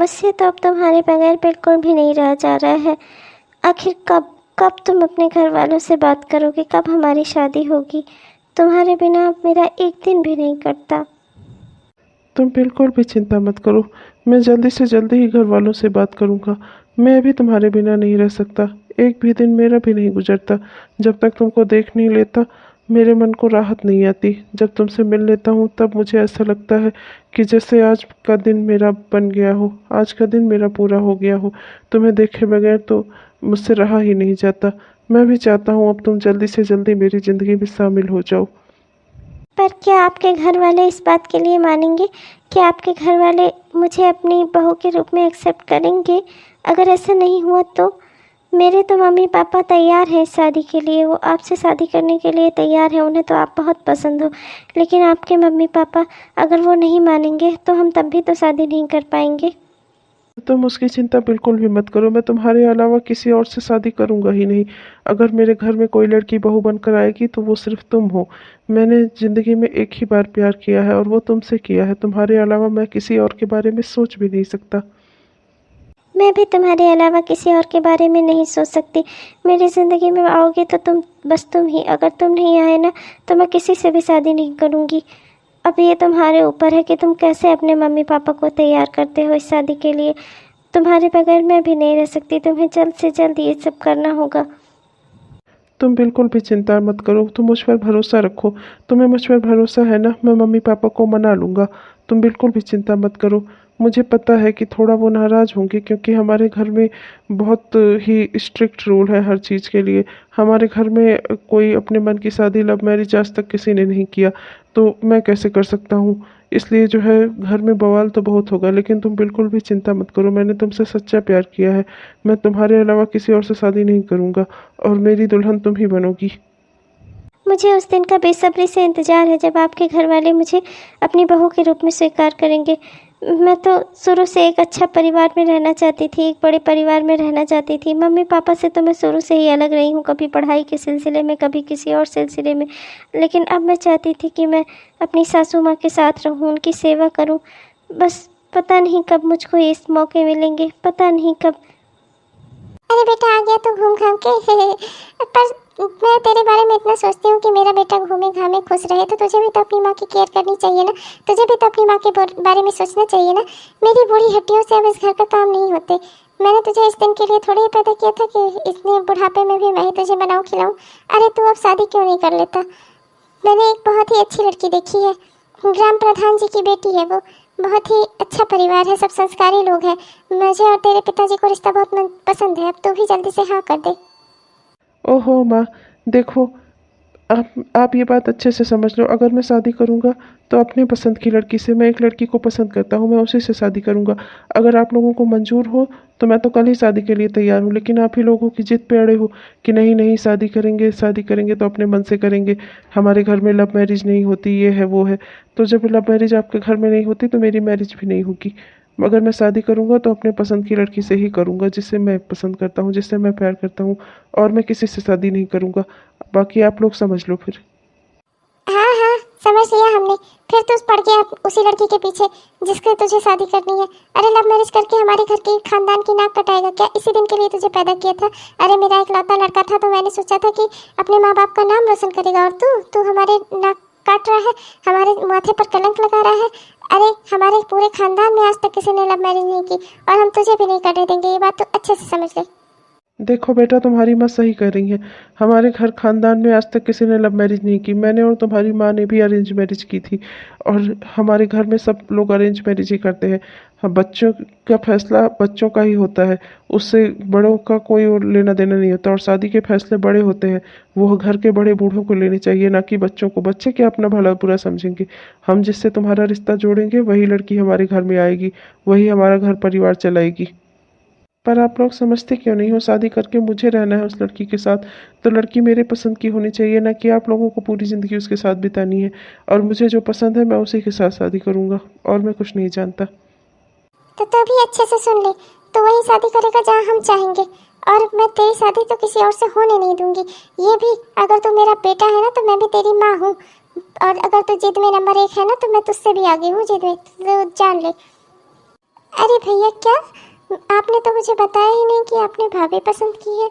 मुझसे तो अब तुम्हारे बगैर बिल्कुल भी नहीं रहा जा रहा है। आखिर कब कब तुम अपने घर वालों से बात करोगे, कब हमारी शादी होगी? तुम्हारे बिना अब मेरा एक दिन भी नहीं कटता। तुम बिल्कुल भी चिंता मत करो, मैं जल्दी से जल्दी ही घर वालों से बात करूँगा। मैं अभी तुम्हारे बिना नहीं रह सकता, एक भी दिन मेरा भी नहीं गुजरता जब तक तुमको देख नहीं लेता। मेरे मन को राहत नहीं आती। जब तुमसे मिल लेता हूँ तब मुझे ऐसा लगता है कि जैसे आज का दिन मेरा बन गया हो, आज का दिन मेरा पूरा हो गया हो। तुम्हें देखे बगैर तो मुझसे रहा ही नहीं जाता। मैं भी चाहता हूँ अब तुम जल्दी से जल्दी मेरी ज़िंदगी में शामिल हो जाओ। पर क्या आपके घर वाले इस बात के लिए मानेंगे? क्या आपके घर वाले मुझे अपनी बहू के रूप में एक्सेप्ट करेंगे? अगर ऐसा नहीं हुआ तो मेरे तो मम्मी पापा तैयार हैं शादी के लिए, वो आपसे शादी करने के लिए तैयार हैं, उन्हें तो आप बहुत पसंद हो। लेकिन आपके मम्मी पापा अगर वो नहीं मानेंगे तो हम तब भी तो शादी नहीं कर पाएंगे। तुम उसकी चिंता बिल्कुल भी मत करो, मैं तुम्हारे अलावा किसी और से शादी करूंगा ही नहीं। अगर मेरे घर में कोई लड़की बहू बनकर आएगी तो वो सिर्फ तुम हो। मैंने ज़िंदगी में एक ही बार प्यार किया है और वो तुमसे किया है। तुम्हारे अलावा मैं किसी और के बारे में सोच भी नहीं सकता। मैं भी तुम्हारे अलावा किसी और के बारे में नहीं सोच सकती। मेरी ज़िंदगी में आओगे तो तुम, बस तुम ही। अगर तुम नहीं आए ना तो मैं किसी से भी शादी नहीं करूँगी। अब ये तुम्हारे ऊपर है कि तुम कैसे अपने मम्मी पापा को तैयार करते हो इस शादी के लिए। तुम्हारे बगैर मैं भी नहीं रह सकती, तुम्हें जल्द से जल्द ये सब करना होगा। तुम बिल्कुल भी चिंता मत करो, तुम मुझ पर भरोसा रखो। तुम्हें मुझ पर भरोसा है ना, मैं मम्मी पापा को मना लूँगा। तुम बिल्कुल भी चिंता मत करो। मुझे पता है कि थोड़ा वो नाराज़ होंगे क्योंकि हमारे घर में बहुत ही स्ट्रिक्ट रूल है हर चीज़ के लिए। हमारे घर में कोई अपने मन की शादी लव मैरिज आज तक किसी ने नहीं किया, तो मैं कैसे कर सकता हूँ। इसलिए जो है घर में बवाल तो बहुत होगा, लेकिन तुम बिल्कुल भी चिंता मत करो। मैंने तुमसे सच्चा प्यार किया है। मैं तुम्हारे अलावा किसी और से शादी नहीं करूँगा और मेरी दुल्हन तुम ही बनोगी। मुझे उस दिन का बेसब्री से इंतज़ार है जब आपके घर वाले मुझे अपनी बहू के रूप में स्वीकार करेंगे। मैं तो शुरू से एक अच्छा परिवार में रहना चाहती थी, एक बड़े परिवार में रहना चाहती थी। मम्मी पापा से तो मैं शुरू से ही अलग रही हूँ, कभी पढ़ाई के सिलसिले में, कभी किसी और सिलसिले में। लेकिन अब मैं चाहती थी कि मैं अपनी सासू माँ के साथ रहूँ, उनकी सेवा करूँ। बस पता नहीं कब मुझको इस मौके मिलेंगे, पता नहीं कब। अरे बेटा आ गया तो घूम घाम के पर मैं तेरे बारे में इतना सोचती हूँ कि मेरा बेटा घूमे घामे खुश रहे, तो तुझे भी तो अपनी माँ की केयर करनी चाहिए ना। तुझे भी तो अपनी माँ के बारे में सोचना चाहिए ना। मेरी बूढ़ी हड्डियों से अब इस घर का काम नहीं होते। मैंने तुझे इस दिन के लिए थोड़ी ही पैदा किया था कि इतने बुढ़ापे में भी मैं ही तुझे बनाऊँ खिलाऊँ। अरे तू अब शादी क्यों नहीं कर लेता? मैंने एक बहुत ही अच्छी लड़की देखी है, ग्राम प्रधान जी की बेटी है वो। बहुत ही अच्छा परिवार है, सब संस्कारी लोग हैं। मुझे और तेरे पिताजी को रिश्ता बहुत पसंद है। अब तू भी जल्दी से हाँ कर दे। ओहो माँ, देखो, आप ये बात अच्छे से समझ लो। अगर मैं शादी करूँगा तो अपने पसंद की लड़की से, मैं एक लड़की को पसंद करता हूँ, मैं उसी से शादी करूँगा। अगर आप लोगों को मंजूर हो तो मैं तो कल ही शादी के लिए तैयार हूँ, लेकिन आप ही लोगों की जिद पे अड़े हो कि नहीं नहीं शादी करेंगे, शादी करेंगे तो अपने मन से करेंगे। हमारे घर में लव मैरिज नहीं होती, ये है वो है। तो जब लव मैरिज आपके घर में नहीं होती तो मेरी मैरिज भी नहीं होगी। अगर मैं शादी करूँगा तो अपने पसंद की लड़की से ही करूँगा, जिससे मैं पसंद करता हूँ, जिससे मैं प्यार करता हूँ। और मैं किसी से शादी नहीं करूँगा। बाकी आप लोग समझ लो फिर। हाँ हाँ, समझ लिया हमने। फिर तू पड़ गया उसी लड़की के पीछे जिसके तुझे शादी करनी है। अरे लव मैरिज करके हमारे घर के खानदान की नाक कटाएगा क्या? इसी दिन के लिए तुझे पैदा किया था। अरे मेरा इकलौता लड़का था तो मैंने सोचा था कि अपने माँ बाप का नाम रोशन करेगा, और तू तू हमारे नाक काट रहा है, हमारे माथे पर कलंक लगा रहा है। अरे हमारे पूरे खानदान में आज तक किसी ने लव मैरिज नहीं की, और हम तुझे भी नहीं करने देंगे। ये बात तो अच्छे से समझ ले। देखो बेटा, तुम्हारी माँ सही कह रही है। हमारे घर खानदान में आज तक किसी ने लव मैरिज नहीं की। मैंने और तुम्हारी माँ ने भी अरेंज मैरिज की थी, और हमारे घर में सब लोग अरेंज मैरिज ही करते हैं। हाँ, बच्चों का फैसला बच्चों का ही होता है, उससे बड़ों का कोई और लेना देना नहीं होता। और शादी के फैसले बड़े होते हैं, वो घर के बड़े बूढ़ों को लेने चाहिए, ना कि बच्चों को। बच्चे क्या अपना भला बुरा समझेंगे? हम जिससे तुम्हारा रिश्ता जोड़ेंगे वही लड़की हमारे घर में आएगी, वही हमारा घर परिवार चलाएगी। पर आप लोग समझते क्यों नहीं हो? शादी करके मुझे रहना है उस लड़की के साथ, तो लड़की मेरे पसंद की होनी चाहिए, ना कि आप लोगों को पूरी ज़िंदगी उसके साथ बितानी है। और मुझे जो पसंद है मैं उसी के साथ शादी करूँगा, और मैं कुछ नहीं जानता। तो भी अच्छे से सुन ले, तो वही शादी करेगा जहाँ हम चाहेंगे, और मैं तेरी शादी तो किसी और से होने नहीं दूंगी। ये भी, अगर तू मेरा बेटा है ना तो मैं भी तेरी माँ हूँ, और अगर तू जिद में नंबर 1 है ना तो मैं तुझसे भी आगे हूँ जिद में, तो जान ले। अरे भैया क्या, आपने तो मुझे बताया ही नहीं कि आपने भाभी पसंद की है।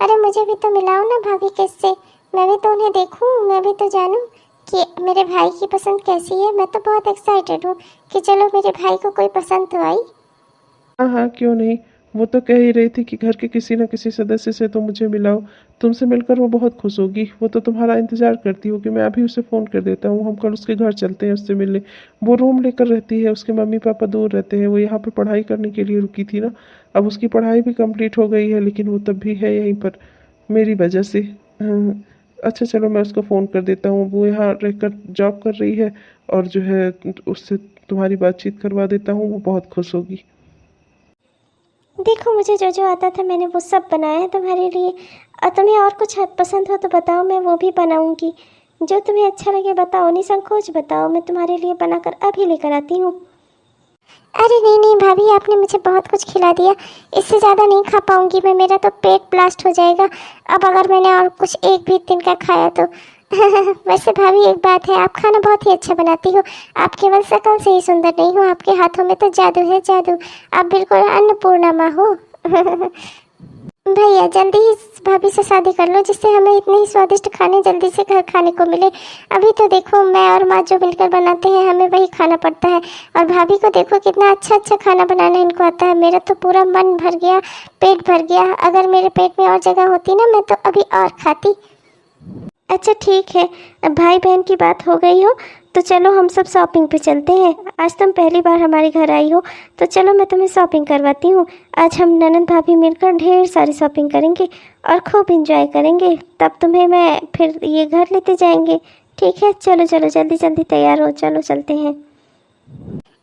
अरे मुझे भी तो मिलाओ ना भाभी किससे, मैं भी तो उन्हें देखूं, मैं भी तो जानूं कि मेरे भाई की पसंद कैसी है। मैं तो बहुत एक्साइटेड हूँ कि चलो मेरे भाई को कोई पसंद तो आई। हाँ हाँ, क्यों नहीं। वो तो कह ही रही थी कि घर के किसी न किसी सदस्य से तो मुझे मिलाओ। तुमसे मिलकर वो बहुत खुश होगी। वो तो तुम्हारा इंतजार करती होगी। मैं अभी उसे फ़ोन कर देता हूँ, हम कल उसके घर चलते हैं उससे मिलने। वो रूम लेकर रहती है, उसके मम्मी पापा दूर रहते हैं। वो यहाँ पे पढ़ाई करने के लिए रुकी थी ना। अब उसकी पढ़ाई भी कंप्लीट हो गई है, लेकिन वो तब भी है यहीं पर मेरी वजह से। हाँ, अच्छा चलो मैं उसको फ़ोन कर देता हूँ। वो यहाँ रहकर जॉब कर रही है, और जो है उससे तुम्हारी बातचीत करवा देता हूँ, वो बहुत खुश होगी। देखो मुझे जो जो आता था मैंने वो सब बनाया है तुम्हारे लिए, और तुम्हें और कुछ पसंद हो तो बताओ, मैं वो भी बनाऊंगी। जो तुम्हें अच्छा लगे बताओ, निसंकोच बताओ, मैं तुम्हारे लिए बनाकर अभी लेकर आती हूँ। अरे नहीं नहीं भाभी, आपने मुझे बहुत कुछ खिला दिया, इससे ज़्यादा नहीं खा पाऊंगी मैं, मेरा तो पेट ब्लास्ट हो जाएगा अब अगर मैंने और कुछ एक भी दिन का खाया तो। वैसे भाभी एक बात है, आप खाना बहुत ही अच्छा बनाती हो। आप केवल शक्ल से ही सुंदर नहीं हो, आपके हाथों में तो जादू है जादू। आप बिल्कुल अन्नपूर्णा माँ हो। भैया जल्दी ही इस भाभी से शादी कर लो, जिससे हमें इतने ही स्वादिष्ट खाने जल्दी से घर खाने को मिले। अभी तो देखो मैं और माँ जो मिलकर बनाते हैं हमें वही खाना पड़ता है, और भाभी को देखो कितना अच्छा अच्छा खाना बनाना इनको आता है। मेरा तो पूरा मन भर गया, पेट भर गया। अगर मेरे पेट में और जगह होती ना, मैं तो अभी और खाती। अच्छा ठीक है, अब भाई बहन की बात हो गई हो तो चलो हम सब शॉपिंग पे चलते हैं। आज तुम पहली बार हमारे घर आई हो तो चलो मैं तुम्हें शॉपिंग करवाती हूँ। आज हम ननद भाभी मिलकर ढेर सारी शॉपिंग करेंगे और खूब इंजॉय करेंगे। तब तुम्हें मैं फिर ये घर लेते जाएंगे। ठीक है, चलो चलो जल्दी जल्दी तैयार हो, चलो चलते हैं।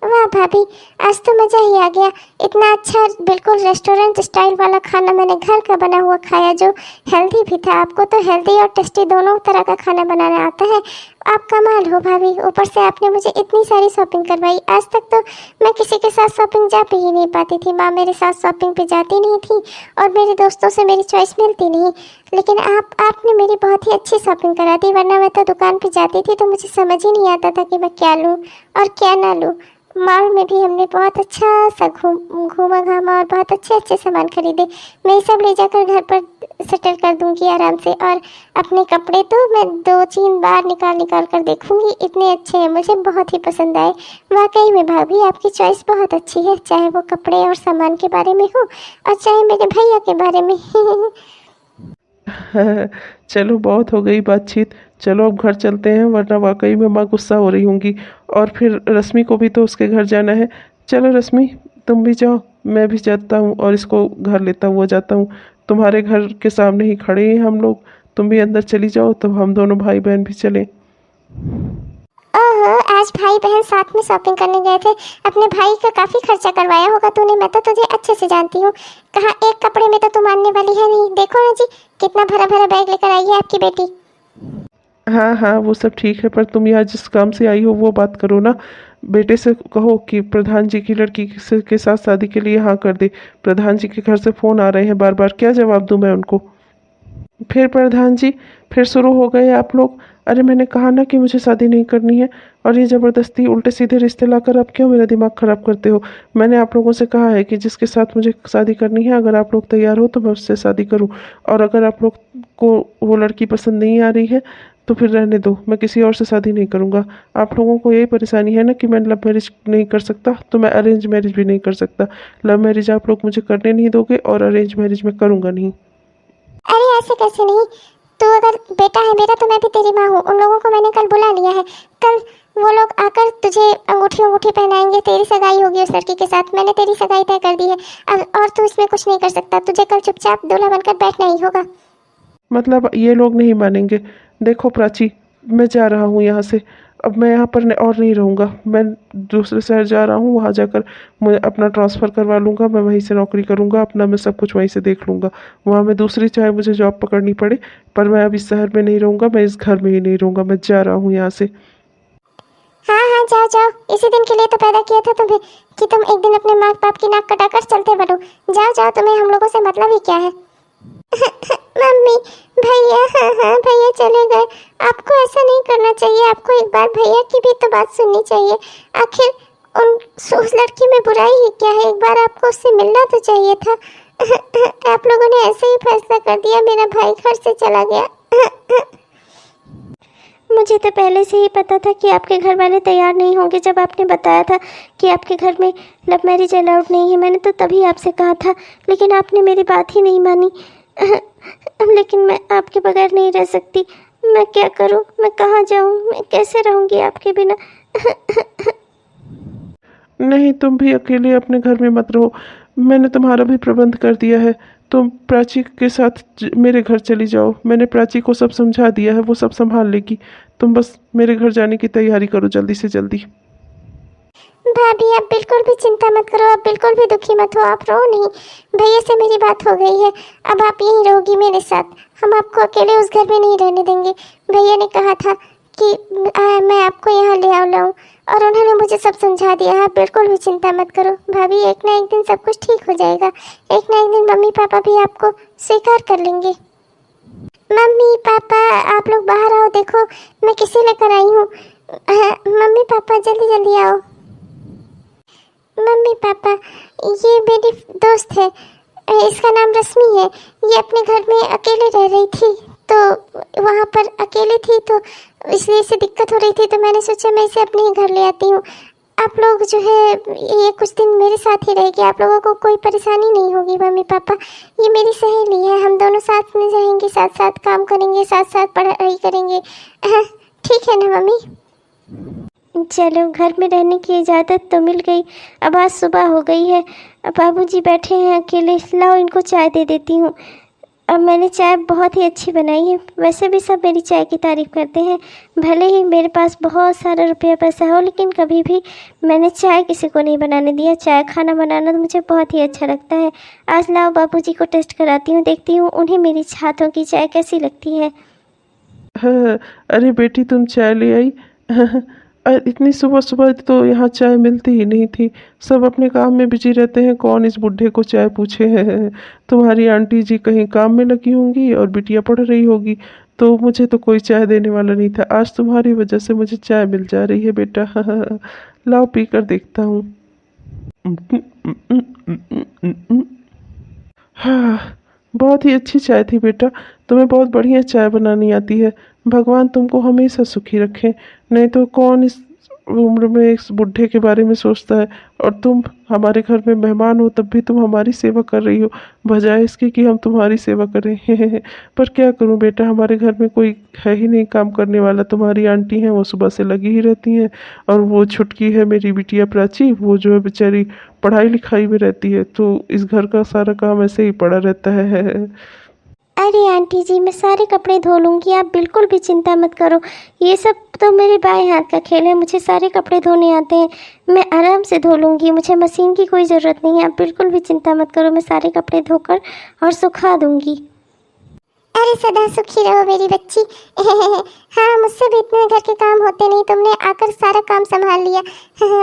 वाह भाभी, आज तो मज़ा ही आ गया। इतना अच्छा बिल्कुल रेस्टोरेंट स्टाइल वाला खाना मैंने घर का बना हुआ खाया, जो हेल्दी भी था। आपको तो हेल्दी और टेस्टी दोनों तरह का खाना बनाना आता है। आप कमाल हो भाभी, ऊपर से आपने मुझे इतनी सारी शॉपिंग करवाई। आज तक तो मैं किसी के साथ शॉपिंग जा भी ही नहीं पाती थी, माँ मेरे साथ शॉपिंग पे जाती नहीं थी और मेरे दोस्तों से मेरी चॉइस मिलती नहीं। लेकिन आपने मेरी बहुत ही अच्छी शॉपिंग करा दी, वरना मैं तो दुकान पे जाती थी तो मुझे समझ ही नहीं आता था कि मैं क्या लूँ और क्या ना लूँ। मॉल में भी हमने बहुत अच्छा सा घूमा घामा और बहुत अच्छे अच्छे सामान खरीदे। मैं ये सब ले जाकर घर पर सेटल कर दूंगी आराम से, और अपने कपड़े तो मैं 2-3 बार निकाल निकाल कर देखूंगी, इतने अच्छे हैं, मुझे बहुत ही पसंद आए। वाकई में भाभी आपकी चॉइस बहुत अच्छी है, चाहे वो कपड़े और सामान के बारे में हो और चाहे मेरे भैया के बारे में। चलो बहुत हो गई बातचीत। चलो अब घर चलते हैं, वरना वाकई में माँ गुस्सा हो रही होंगी। और फिर रश्मि को भी तो उसके घर जाना है। चलो रश्मि, तुम भी जाओ, मैं भी जाता हूँ और इसको घर लेता हुआ जाता हूँ। तुम्हारे घर के सामने ही खड़े हैं हम लोग, तुम भी अंदर चली जाओ, तब हम दोनों भाई बहन भी चलें। ओहो, आज भाई बहन साथ में शॉपिंग करने गए थे। अपने भाई का काफी खर्चा करवाया होगा तूने, मैं तो तुझे अच्छे से जानती हूँ। कहाँ एक कपड़े में तो तू मानने वाली है नहीं। देखो ना जी, कितना भरा भरा बैग लेकर आई है आपकी बेटी। हाँ हाँ, वो सब ठीक है, पर तुम यहाँ जिस काम से आई हो वो बात करो ना। बेटे से कहो कि प्रधान जी की लड़की के साथ शादी के लिए हाँ कर दे। प्रधान जी के घर से फ़ोन आ रहे हैं बार बार, क्या जवाब दूँ मैं उनको। फिर प्रधान जी, फिर शुरू हो गए आप लोग। अरे मैंने कहा ना कि मुझे शादी नहीं करनी है, और ये ज़बरदस्ती उल्टे सीधे रिश्ते लाकर आप क्यों मेरा दिमाग ख़राब करते हो। मैंने आप लोगों से कहा है कि जिसके साथ मुझे शादी करनी है, अगर आप लोग तैयार हो तो मैं उससे शादी करूं, और अगर आप लोग को वो लड़की पसंद नहीं आ रही है तो फिर रहने दो, मैं किसी और से शादी नहीं करूंगा। आप लोगों को यही परेशानी है ना कि मैं लव मैरिज नहीं कर सकता, तो मैं अरेंज मैरिज भी नहीं कर सकता। लव मैरिज आप लोग मुझे करने नहीं दोगे और अरेंज मैरिज मैं करूँगा नहीं। अरे ऐसे कैसे नहीं, तू अगर बेटा है मेरा तो मैं भी तेरी माँ हूँ। उन लोगों को मैंने कल बुला लिया है, कल वो लोग आकर तुझे अंगूठी अंगूठी पहनाएंगे, तेरी सगाई होगी उस लड़की के साथ। मैंने तेरी सगाई तय कर दी है और तू इसमें कुछ नहीं कर सकता, तुझे कल चुपचाप दूल्हा बनकर बैठना ही होगा। मतलब ये लोग नहीं मानेंगे। देखो प्राची, मैं जा रहा हूँ यहाँ से। अब मैं यहाँ पर और नहीं रहूँगा। मैं दूसरे शहर जा रहा हूँ, वहाँ जाकर मैं अपना ट्रांसफ़र करवा लूँगा। मैं वहीं से नौकरी करूँगा अपना, मैं सब कुछ वहीं से देख लूँगा। वहाँ मैं दूसरी चाहे मुझे जॉब पकड़नी पड़े, पर मैं अब इस शहर में नहीं रहूँगा, मैं इस घर में ही नहीं रहूँगा। मैं जा रहा हूँ यहाँ से। हाँ हाँ जाओ जाओ, इसी दिन के लिए तो पैदा किया था तुम्हें कि तुम एक दिन अपने माँ बाप की नाक कटाकर चलते बढ़ो। जाओ जाओ, तुम्हें हम लोगों से मतलब ही क्या है। मम्मी, भैया, हाँ हाँ भैया चले गए। आपको ऐसा नहीं करना चाहिए, आपको एक बार भैया की भी तो बात सुननी चाहिए। आखिर उस लड़की में बुराई ही क्या है? एक बार आपको उससे मिलना तो चाहिए था। आप लोगों ने ऐसे ही फैसला कर दिया, मेरा भाई घर से चला गया। मुझे तो पहले से ही पता था कि आपके घर वाले तैयार नहीं होंगे। जब आपने बताया था कि आपके घर में लव मैरिज अलाउड नहीं है, मैंने तो तभी आपसे कहा था, लेकिन आपने मेरी बात ही नहीं मानी। लेकिन मैं आपके बगैर नहीं रह सकती। मैं क्या करूं? मैं कहाँ जाऊं? मैं कैसे रहूंगी आपके बिना? नहीं, तुम भी अकेले अपने घर में मत रहो, मैंने तुम्हारा भी प्रबंध कर दिया है। तुम प्राची के साथ मेरे घर चली जाओ, मैंने प्राची को सब समझा दिया है, वो सब संभाल लेगी। तुम बस मेरे घर जाने की तैयारी करो जल्दी से जल्दी। भाभी आप बिल्कुल भी चिंता मत करो, आप बिल्कुल भी दुखी मत हो, आप रो नहीं। भैया से मेरी बात हो गई है, अब आप यहीं रहोगी मेरे साथ। हम आपको अकेले उस घर में नहीं रहने देंगे। भैया ने कहा था कि मैं आपको यहाँ ले लाऊं, और उन्होंने मुझे सब समझा दिया। आप बिल्कुल भी चिंता मत करो भाभी, एक ना एक दिन सब कुछ ठीक हो जाएगा। एक ना एक दिन मम्मी पापा भी आपको स्वीकार कर लेंगे। मम्मी पापा आप लोग बाहर आओ, देखो मैं किसे लेकर आई हूँ। मम्मी पापा जल्दी जल्दी आओ। मम्मी पापा ये मेरी दोस्त है, इसका नाम रश्मि है। ये अपने घर में अकेले रह रही थी, तो वहाँ पर अकेले थी, तो इसलिए इसे दिक्कत हो रही थी, तो मैंने सोचा मैं इसे अपने ही घर ले आती हूँ। आप लोग जो है ये कुछ दिन मेरे साथ ही रहेगी, आप लोगों को कोई परेशानी नहीं होगी। मम्मी पापा ये मेरी सहेली है, हम दोनों साथ में रहेंगे, साथ साथ काम करेंगे, साथ साथ पढ़ाई करेंगे। ठीक है ना मम्मी? चलो घर में रहने की इजाज़त तो मिल गई। अब आज सुबह हो गई है, बाबूजी बैठे हैं अकेले। लाओ इनको चाय दे देती हूँ। अब मैंने चाय बहुत ही अच्छी बनाई है। वैसे भी सब मेरी चाय की तारीफ़ करते हैं, भले ही मेरे पास बहुत सारा रुपया पैसा हो, लेकिन कभी भी मैंने चाय किसी को नहीं बनाने दिया। चाय खाना बनाना तो मुझे बहुत ही अच्छा लगता है। आज लाओ बाबूजी को टेस्ट कराती हूँ, देखती हूँ उन्हें मेरी हाथों की चाय कैसी लगती है। हाँ, अरे बेटी तुम चाय ले आई। इतनी सुबह सुबह तो यहाँ चाय मिलती ही नहीं थी, सब अपने काम में बिजी रहते हैं, कौन इस बुढ़े को चाय पूछे है। तुम्हारी आंटी जी कहीं काम में लगी होंगी और बिटिया पढ़ रही होगी, तो मुझे तो कोई चाय देने वाला नहीं था। आज तुम्हारी वजह से मुझे चाय मिल जा रही है बेटा। लाओ पी कर देखता हूँ। हाँ, बहुत ही अच्छी चाय थी बेटा, तुम्हें बहुत बढ़िया चाय बनानी आती है। भगवान तुमको हमेशा सुखी रखे। नहीं तो कौन इस उम्र में इस बुढ़े के बारे में सोचता है। और तुम हमारे घर में मेहमान हो, तब भी तुम हमारी सेवा कर रही हो, बजाय इसके कि हम तुम्हारी सेवा करें। पर क्या करूं बेटा, हमारे घर में कोई है ही नहीं काम करने वाला। तुम्हारी आंटी हैं, वो सुबह से लगी ही रहती हैं, और वो छुटकी है मेरी बिटिया प्राची, वो जो है बेचारी पढ़ाई लिखाई में रहती है, तो इस घर का सारा काम ऐसे ही पड़ा रहता है। अरे आंटी जी मैं सारे कपड़े धो लूँगी, आप बिल्कुल भी चिंता मत करो। ये सब तो मेरे बाएं हाथ का खेल है, मुझे सारे कपड़े धोने आते हैं। मैं आराम से धो लूँगी, मुझे मशीन की कोई ज़रूरत नहीं है। आप बिल्कुल भी चिंता मत करो, मैं सारे कपड़े धोकर और सुखा दूँगी। अरे सदा सुखी रहो मेरी बच्ची। हाँ मुझसे भी इतने घर के काम होते नहीं, तुमने आकर सारा काम संभाल लिया।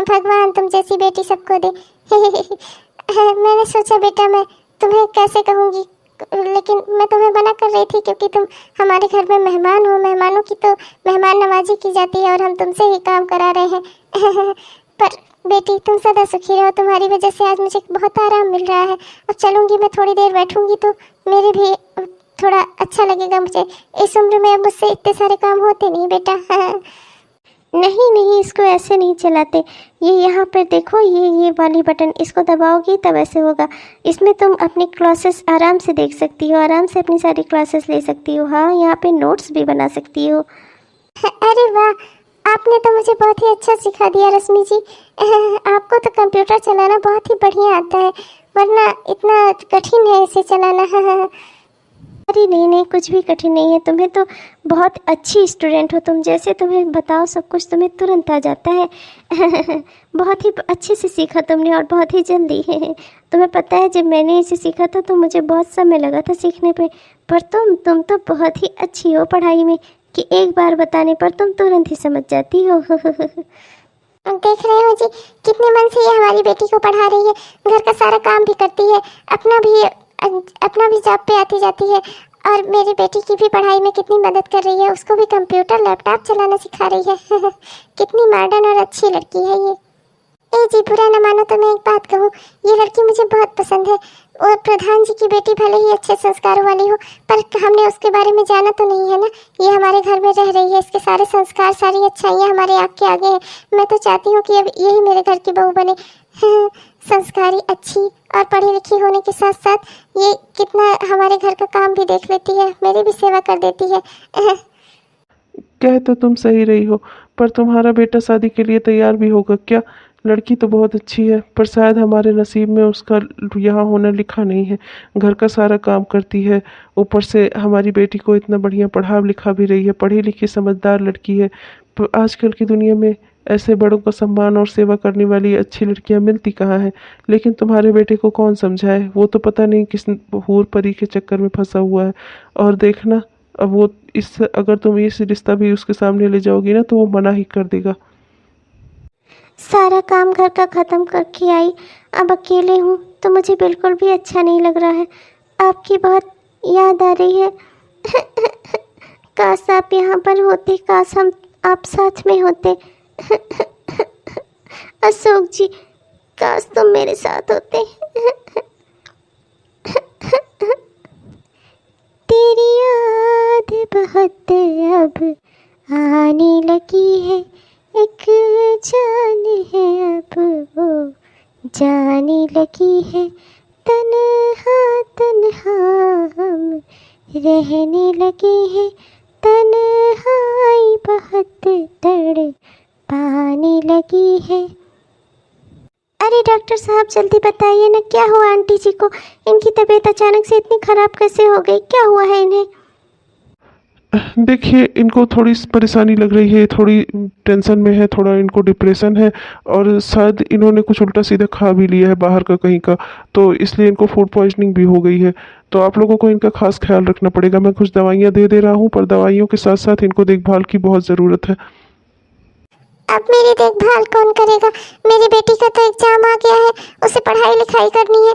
भगवान तुम जैसी बेटी सबको दे। मैंने सोचा बेटा मैं तुम्हें कैसे कहूँगी, लेकिन मैं तुम्हें मना कर रही थी क्योंकि तुम हमारे घर में मेहमान हो। मेहमानों की तो मेहमान नवाजी की जाती है, और हम तुमसे ही काम करा रहे हैं। पर बेटी तुम सदा सुखी रहो, तुम्हारी वजह से आज मुझे बहुत आराम मिल रहा है। अब चलूँगी मैं, थोड़ी देर बैठूँगी तो मेरे भी थोड़ा अच्छा लगेगा मुझे। इस उम्र में अब मुझसे इतने सारे काम होते नहीं बेटा। नहीं नहीं इसको ऐसे नहीं चलाते, ये यहाँ पर देखो, ये वाली बटन, इसको दबाओगी तब ऐसे होगा। इसमें तुम अपनी क्लासेस आराम से देख सकती हो, आराम से अपनी सारी क्लासेस ले सकती हो। हाँ यहाँ पे नोट्स भी बना सकती हो। अरे वाह, आपने तो मुझे बहुत ही अच्छा सिखा दिया रश्मि जी। आपको तो कंप्यूटर चलाना बहुत ही बढ़िया आता है, वरना इतना कठिन है इसे चलाना। अरे नहीं नहीं कुछ भी कठिन नहीं है, तुम्हें तो बहुत अच्छी स्टूडेंट हो तुम। जैसे तुम्हें बताओ सब कुछ तुम्हें तुरंत आ जाता है। बहुत ही अच्छे से सीखा तुमने, और बहुत ही जल्दी। तुम्हें पता है जब मैंने इसे सीखा था तो मुझे बहुत समय लगा था सीखने पे, पर तुम तो बहुत ही अच्छी हो पढ़ाई में कि एक बार बताने पर तुम तुरंत ही समझ जाती हो। देख रहे हो जी कितने मन से ये हमारी बेटी को पढ़ा रही है, घर का सारा काम भी करती है, अपना भी जॉब पे आती जाती है, और मेरी बेटी की भी पढ़ाई में कितनी मदद कर रही है। उसको भी कंप्यूटर लैपटॉप चलाना सिखा रही है। कितनी मॉडर्न और अच्छी लड़की है ये। ए जी, बुरा न मानो तो मैं एक बात कहूँ, ये लड़की मुझे बहुत पसंद है। और प्रधान जी की बेटी भले ही अच्छे संस्कारों वाली हो, पर हमने उसके बारे में जाना तो नहीं है ना। ये हमारे घर में रह रही है, इसके सारे संस्कार, सारी अच्छाइयाँ हमारे आँख के आगे है। मैं तो चाहती हूँ कि अब यही मेरे घर की बहू बने। संस्कारी, अच्छी और पढ़ी लिखी होने के साथ साथ ये कितना हमारे घर का काम भी देख लेती है, मेरी भी सेवा कर देती है। कह तो तुम सही रही हो, पर तुम्हारा बेटा शादी के लिए तैयार भी होगा क्या? लड़की तो बहुत अच्छी है, पर शायद हमारे नसीब में उसका यहाँ होना लिखा नहीं है। घर का सारा काम करती है, ऊपर से हमारी बेटी को इतना बढ़िया पढ़ा लिखा भी रही है, पढ़ी लिखी समझदार लड़की है। आजकल की दुनिया में ऐसे बड़ों का सम्मान और सेवा करने वाली अच्छी लड़कियां मिलती कहाँ हैं। लेकिन तुम्हारे बेटे को कौन समझाए, वो तो पता नहीं किस हूर परी के चक्कर में फंसा हुआ है। और देखना, अब वो इस अगर तुम इस रिश्ता भी उसके सामने ले जाओगी ना, तो वो मना ही कर देगा। सारा काम घर का ख़त्म करके आई, अब अकेले हूँ तो मुझे बिल्कुल भी अच्छा नहीं लग रहा है। आपकी बहुत याद आ रही है। काश आप यहाँ पर होते, काश हम आप साथ में होते। अशोक जी, काश तुम मेरे साथ होते। तेरी याद बहुत अब आने लगी है, एक जान है अब वो जाने लगी है, तन्हा तन्हा हम रहने लगे हैं, तन्हाई बहुत तड़ पाने लगी है। अरे डॉक्टर साहब, जल्दी बताइए ना, क्या हुआ आंटी जी को? इनकी तबीयत अचानक से इतनी खराब कैसे हो गई? क्या हुआ है इन्हें? देखिए, इनको थोड़ी परेशानी लग रही है, थोड़ी टेंशन में है, थोड़ा इनको डिप्रेशन है, और शायद इन्होंने कुछ उल्टा सीधा खा भी लिया है बाहर का कहीं का, तो इसलिए इनको फूड पॉइजनिंग भी हो गई है। तो आप लोगों को इनका खास ख्याल रखना पड़ेगा। मैं कुछ दवाइयाँ दे रहा हूँ, पर दवाइयों के साथ साथ इनको देखभाल की बहुत ज़रूरत है। अब मेरी देखभाल कौन करेगा? मेरी बेटी का तो एग्जाम आ गया है, उसे पढ़ाई लिखाई करनी है।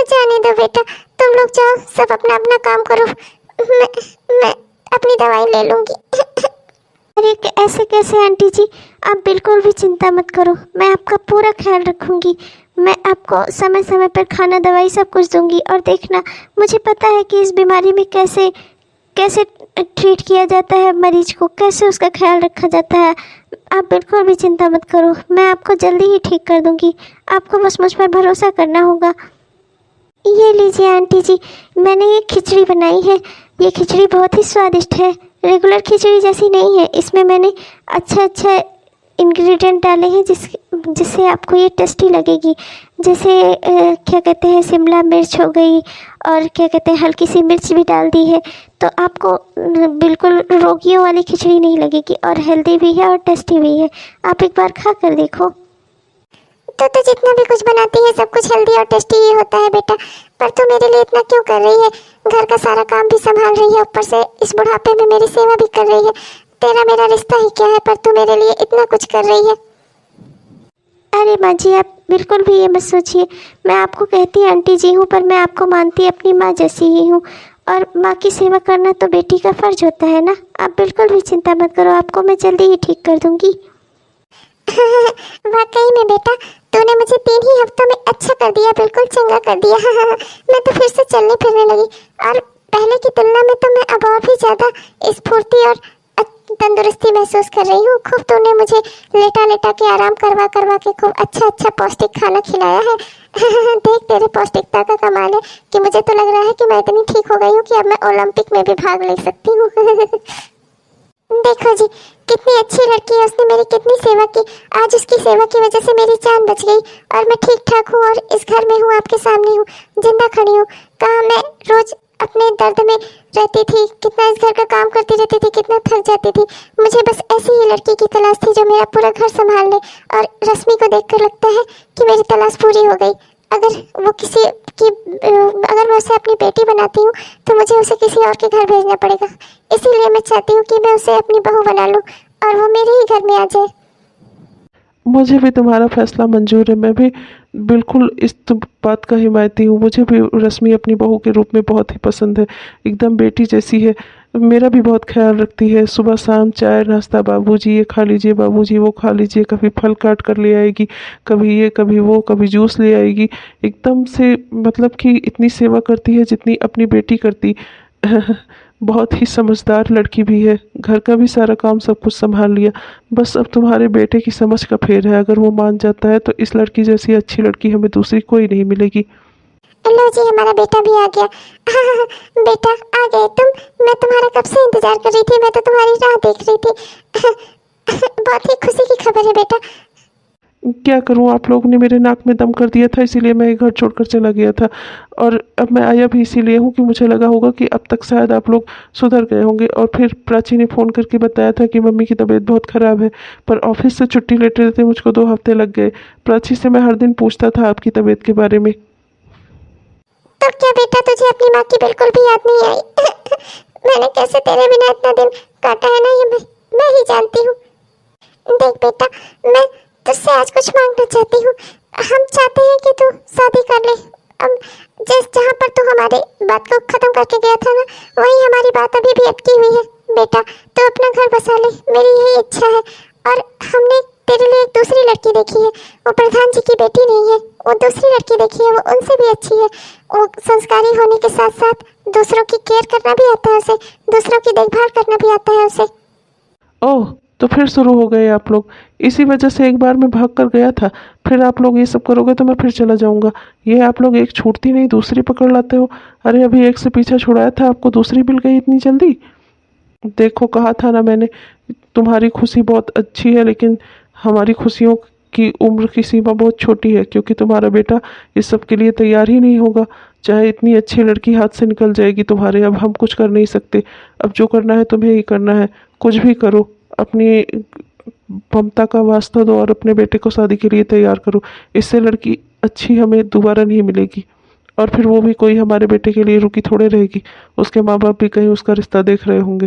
जाने दो बेटा, तुम लोग जाओ, सब अपना अपना काम करो, मैं अपनी दवाई ले लूंगी। अरे ऐसे कैसे आंटी जी? आप बिल्कुल भी चिंता मत करो, मैं आपका पूरा ख्याल रखूंगी। मैं आपको समय समय पर खाना, दवाई सब कुछ दूंगी। और देखना, मुझे पता है कि इस बीमारी में कैसे कैसे ट्रीट किया जाता है मरीज को, कैसे उसका ख्याल रखा जाता है। आप बिल्कुल भी चिंता मत करो, मैं आपको जल्दी ही ठीक कर दूंगी। आपको बस मुझ पर भरोसा करना होगा। ये लीजिए आंटी जी, मैंने ये खिचड़ी बनाई है। ये खिचड़ी बहुत ही स्वादिष्ट है, रेगुलर खिचड़ी जैसी नहीं है। इसमें मैंने अच्छा इंग्रेडिएंट डाले हैं जिससे आपको ये टेस्टी लगेगी। जैसे क्या कहते हैं, शिमला मिर्च हो गई, और क्या कहते हैं, हल्की सी मिर्च भी डाल दी है। तो आपको बिल्कुल रोगियों वाली खिचड़ी नहीं लगेगी, और हेल्दी भी है और टेस्टी भी है। आप एक बार खा कर देखो। तो जितना भी कुछ बनाती है सब कुछ हेल्दी और टेस्टी ही होता है बेटा, पर तू मेरे लिए इतना क्यों कर रही है? घर का सारा काम भी संभाल रही है, ऊपर से इस बुढ़ापे में मेरी सेवा भी कर रही है। तेरा मेरा रिश्ता ही क्या है, पर तू मेरे लिए इतना कुछ कर रही है। अरे माँ जी, आप बिल्कुल भी ये मत सोचिए। मैं आपको कहती आंटी जी हूँ, पर मैं आपको मानती अपनी माँ जैसी ही हूँ, और माँ की सेवा करना तो बेटी का फर्ज होता है ना। आप बिल्कुल भी चिंता मत करो, आपको मैं जल्दी ही ठीक कर दूँगी। वाकई में बेटा, तूने मुझे 3 ही हफ्तों में अच्छा कर दिया, बिल्कुल चंगा कर दिया। मैं तो फिर से चलने फिरने लगी, और पहले की तुलना में तो मैं अब और भी ज़्यादा स्फूर्ति और तंदुरुस्ती महसूस कर रही हूँ। खूब तूने मुझे लेटा लेटा के आराम करवा के खूब अच्छा पौष्टिक खाना खिलाया है। देख, तेरे पौष्टिकता का कमाल है कि मुझे तो लग रहा है कि मैं इतनी ठीक हो गई हूँ कि अब मैं ओलंपिक में भी भाग ले सकती हूँ। देखो जी, कितनी अच्छी लड़की है, उसने मेरी कितनी सेवा की। आज उसकी सेवा की वजह से मेरी जान बच गई, और मैं ठीक ठाक हूँ, और इस घर में हूँ, आपके सामने हूँ, जिंदा खड़ी हूँ। कहाँ मैं रोज अपने दर्द में रहती थी, कितना इस घर का काम करती रहती थी, कितना थक जाती थी। मुझे बस ऐसी ही लड़की की तलाश थी जो मेरा पूरा घर संभाल ले, और रश्मि को देखकर लगता है कि मेरी तलाश पूरी हो गई। अगर मैं उसे अपनी बेटी बनाती हूँ तो मुझे उसे किसी और के घर भेजना पड़ेगा। इसीलिए मैं चाहती हूँ कि मैं उसे अपनी बहू बना लूँ और वो मेरे ही घर में आ जाए। मुझे भी तुम्हारा फैसला मंजूर है। मैं भी बिल्कुल इस बात का हिमायती हूँ। मुझे भी रश्मि अपनी बहू के रूप में बहुत ही पसंद है, एकदम बेटी जैसी है। मेरा भी बहुत ख्याल रखती है। सुबह शाम चाय नाश्ता, बाबूजी ये खा लीजिए, बाबूजी वो खा लीजिए, कभी फल काट कर ले आएगी, कभी ये कभी वो, कभी जूस ले आएगी। एकदम से मतलब कि इतनी सेवा करती है जितनी अपनी बेटी करती। बहुत ही समझदार लड़की भी है, घर का भी सारा काम सब कुछ संभाल लिया। बस अब तुम्हारे बेटे की समझ का फेर है, अगर वो मान जाता है तो इस लड़की जैसी अच्छी लड़की हमें दूसरी कोई नहीं मिलेगी। लो जी, हमारा बेटा भी आ गया। बेटा आ गए तुम। मैं तुम्हारा कब से इंतजार कर रही थी, मैं तो तुम्हारी राह देख रही थी। बहुत ही खुशी की खबर है बेटा। क्या करूं, आप लोगों ने मेरे नाक में दम कर दिया था, इसीलिए मैं ये घर छोड़कर चला गया था। और अब मैं आया भी इसीलिए हूँ कि मुझे लगा होगा कि अब तक शायद आप लोग सुधर गए होंगे। और फिर प्राची ने फ़ोन करके बताया था कि मम्मी की तबीयत बहुत ख़राब है, पर ऑफिस से छुट्टी लेते लेते मुझको 2 हफ्ते लग गए। प्राची से मैं हर दिन पूछता था आपकी तबीयत के बारे में। तो क्या बेटा तुझे अपनी माँ की बिल्कुल भी याद नहीं आई? मैंने कैसे तेरे बिना इतना दिन काटा है ना, ये मैं ही जानती हूँ। देख बेटा, मैं तुझसे आज कुछ मांगना चाहती हूँ। हम चाहते हैं कि तू शादी कर ले। अब जहाँ पर तू हमारे बात को खत्म करके गया था ना, वही हमारी बात अभी भी अटकी हुई है। बेटा तू अपना घर बसा ले, मेरी यही इच्छा है। और हमने तेरे लिए एक दूसरी लड़की देखी है, वो प्रधान जी की बेटी नहीं है, वो दूसरी लड़की देखी है, वो उनसे भी अच्छी है। वो संस्कारी होने के साथ साथ दूसरों की केयर करना भी आता है उसे, दूसरों की देखभाल करना भी आता है उसे। ओह, तो फिर शुरू हो गए आप लोग। इसी वजह से एक बार मैं भाग कर गया था, फिर आप लोग ये सब करोगे तो मैं फिर चला जाऊंगा। ये आप लोग एक छूटती नहीं दूसरी पकड़ लाते हो। अरे अभी एक से पीछा छुड़ाया था, आपको दूसरी मिल गई इतनी जल्दी। देखो, कहा था ना मैंने, तुम्हारी खुशी बहुत अच्छी है, लेकिन हमारी खुशियों की उम्र की सीमा बहुत छोटी है, क्योंकि तुम्हारा बेटा इस सब के लिए तैयार ही नहीं होगा। चाहे इतनी अच्छी लड़की हाथ से निकल जाएगी तुम्हारे, अब हम कुछ कर नहीं सकते। अब जो करना है तुम्हें ही करना है, कुछ भी करो, अपनी ममता का वास्ता दो और अपने बेटे को शादी के लिए तैयार करो। इससे लड़की अच्छी हमें दोबारा नहीं मिलेगी। और फिर वो भी कोई हमारे बेटे के लिए रुकी थोड़े रहेगी, उसके माँ बाप भी कहीं उसका रिश्ता देख रहे होंगे।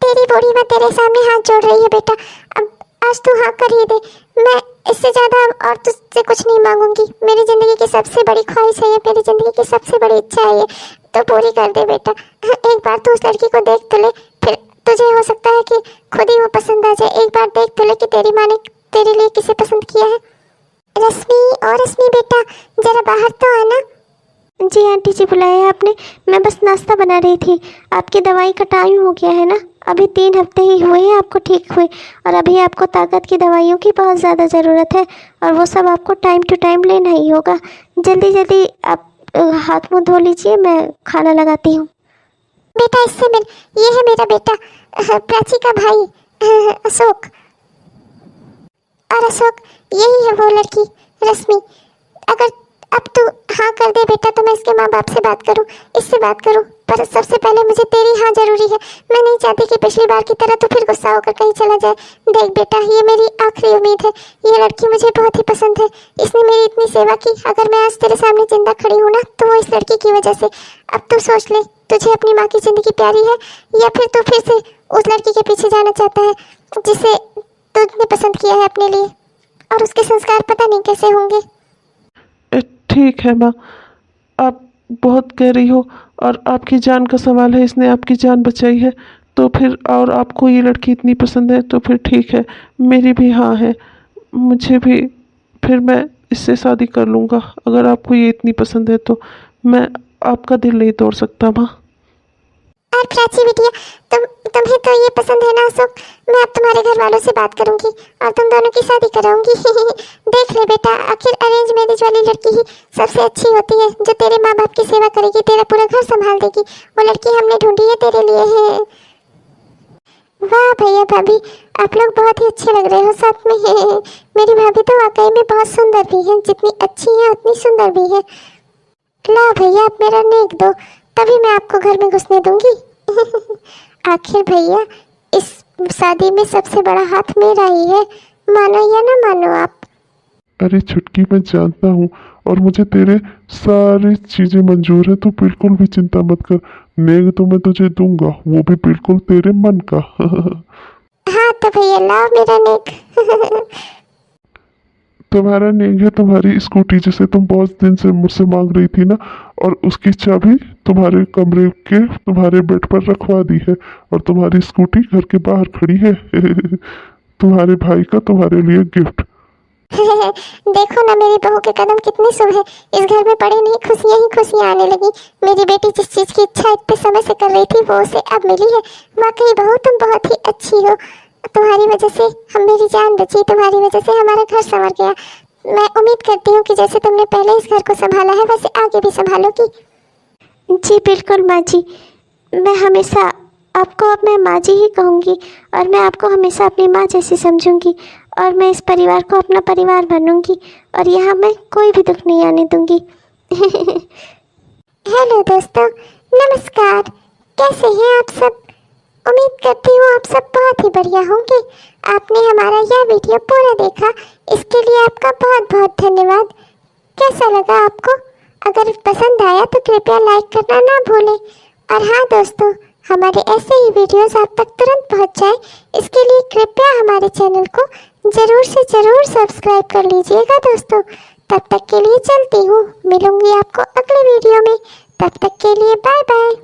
तेरी बूढ़ी माँ तेरे सामने हाथ जोड़ रही है बेटा, अब आज तू हाँ कर ही दे। मैं इससे ज्यादा और तुझसे कुछ नहीं मांगूंगी। मेरी जिंदगी की सबसे बड़ी ख्वाहिश है ये, मेरी जिंदगी की सबसे बड़ी इच्छा है ये, तो पूरी कर दे बेटा। एक बार तू उस लड़की को देख तो ले, फिर तुझे हो सकता है कि खुद ही वो पसंद आ जाए। एक बार देख तो ले कि तेरी माँ ने तेरे लिए किसे पसंद किया है। रश्मि, और रश्मि बेटा जरा बाहर तो आना। जी आंटी जी, बुलाया है आपने? मैं बस नाश्ता बना रही थी। आपकी दवाई का टाइम हो गया है ना, अभी 3 हफ्ते ही हुए हैं आपको ठीक हुए, और अभी आपको ताकत की दवाइयों की बहुत ज़्यादा ज़रूरत है, और वो सब आपको टाइम टू टाइम लेना ही होगा। जल्दी जल्दी आप हाथ मुँह धो लीजिए, मैं खाना लगाती हूँ। बेटा इससे मिल, ये है मेरा बेटा, प्राची का भाई अशोक। और अशोक, यही है वो लड़की रश्मि। अगर अब तू हाँ कर दे बेटा तो मैं इसके माँ बाप से बात करूँ, इससे बात करूँ, पर सबसे पहले मुझे तेरी हाँ जरूरी है। मैं नहीं चाहती कि पिछली बार की तरह तू फिर गुस्सा होकर कहीं चला जाए। देख बेटा, ये मेरी आखिरी उम्मीद है। ये लड़की मुझे बहुत ही पसंद है, इसने मेरी इतनी सेवा की। अगर मैं आज तेरे सामने जिंदा खड़ी हूँ ना, तो वो इस लड़की की वजह से। अब तू सोच ले, तुझे अपनी माँ की जिंदगी प्यारी है, या फिर तू फिर से उस लड़की के पीछे जाना चाहता है जिसे तुझने पसंद किया है अपने लिए, और उसके संस्कार पता नहीं कैसे होंगे। ठीक है माँ, आप बहुत कह रही हो, और आपकी जान का सवाल है, इसने आपकी जान बचाई है, तो फिर और आपको ये लड़की इतनी पसंद है तो फिर ठीक है। मेरी भी हाँ है, मुझे भी, फिर मैं इससे शादी कर लूँगा। अगर आपको ये इतनी पसंद है तो मैं आपका दिल नहीं तोड़ सकता माँ। और प्राची बिटिया, तुम्हें तो ये पसंद है ना अशोक, मैं अब तुम्हारे घर वालों से बात करूंगी और तुम दोनों की शादी कराऊंगी। देख ले बेटा, आखिर अरेंज मैरिज वाली लड़की ही सबसे अच्छी होती है, जो तेरे माँ बाप की सेवा करेगी, तेरा पूरा घर संभाल देगी। वो लड़की हमने ढूंढी है तेरे लिए है। वाह भैया भाभी, आप लोग बहुत ही अच्छे लग रहे हो साथ में। मेरी भाभी तो वाकई में बहुत सुंदर भी है, जितनी अच्छी है उतनी सुंदर भी है। ला भैया, आप मेरा नेक दो, तभी मैं आपको घर में घुसने दूंगी। आखिर भैया, इस शादी में सबसे बड़ा हाथ मेरा ही है, मानो या ना मानो आप। अरे छुटकी, मैं जानता हूँ और मुझे तेरे सारी चीजें मंजूर है, तू बिल्कुल भी चिंता मत कर। नेग तो मैं तुझे दूंगा, वो भी बिल्कुल तेरे मन का। हाँ तो भैया लाओ मेरा नेक। तुम्हारा नेग है तुम्हारी स्कूटी जिसे तुम बहुत दिन से मुझसे मांग रही थी ना, और उसकी चाबी तुम्हारे कमरे के तुम्हारे बेड पर रखवा दी है, और तुम्हारी स्कूटी घर के बाहर खड़ी है। तुम्हारे भाई का तुम्हारे लिए गिफ्ट। देखो ना मेरी बहू के कदम कितने शुभ है। इस घर में पड़े नहीं खुशियां ही खुशियां आने लगी। मेरी बेटी जिस चीज की इच्छा इतने समय से कर रही थी वो उसे अब मिली है। वाकई बहू तुम बहुत ही अच्छी हो। तुम्हारी वजह से हम मेरी जान बची, तुम्हारी वजह से हमारा घर संवर गया। मैं उम्मीद करती हूँ कि जैसे तुमने पहले इस घर को संभाला है वैसे आगे भी संभालोगी। जी बिल्कुल माँ जी, मैं हमेशा आपको अब मैं माँ जी ही कहूँगी और मैं आपको हमेशा अपनी माँ जैसी समझूंगी और मैं इस परिवार को अपना परिवार बनूंगी और यहाँ मैं कोई भी दुख नहीं आने दूंगी। हेलो दोस्तों, नमस्कार। कैसे हैं आप सब? उम्मीद करती हूँ आप सब बहुत ही बढ़िया होंगे। आपने हमारा यह वीडियो पूरा देखा, इसके लिए आपका बहुत बहुत धन्यवाद। कैसा लगा आपको? अगर पसंद आया तो कृपया लाइक करना ना भूलें। और हाँ दोस्तों, हमारे ऐसे ही वीडियोस आप तक तुरंत पहुंच जाए, इसके लिए कृपया हमारे चैनल को ज़रूर से ज़रूर सब्सक्राइब कर लीजिएगा दोस्तों। तब तक के लिए चलती हूँ, मिलूंगी आपको अगले वीडियो में। तब तक के लिए बाय बाय।